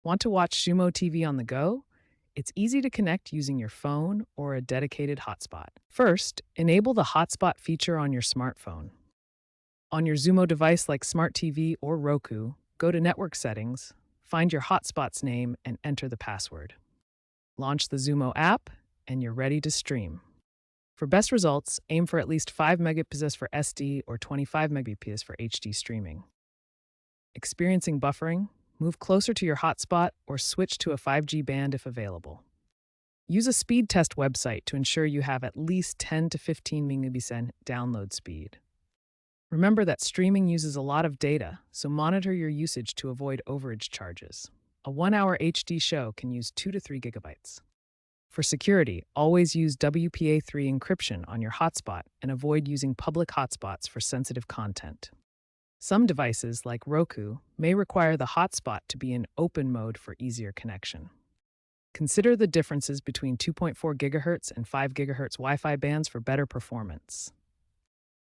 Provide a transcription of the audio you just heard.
Want to watch Xumo TV on the go? It's easy to connect using your phone or a dedicated hotspot. First, enable the hotspot feature on your smartphone. On your Xumo device like Smart TV or Roku, go to Network Settings, find your hotspot's name, and enter the password. Launch the Xumo app, and you're ready to stream. For best results, aim for at least 5 megabps for SD or 25 megabps for HD streaming. Experiencing buffering? Move closer to your hotspot or switch to a 5G band if available. Use a speed test website to ensure you have at least 10 to 15 megabps download speed. Remember that streaming uses a lot of data, so monitor your usage to avoid overage charges. A 1-hour HD show can use 2 to 3 gigabytes. For security, always use WPA3 encryption on your hotspot and avoid using public hotspots for sensitive content. Some devices, like Roku, may require the hotspot to be in open mode for easier connection. Consider the differences between 2.4 GHz and 5 GHz Wi-Fi bands for better performance.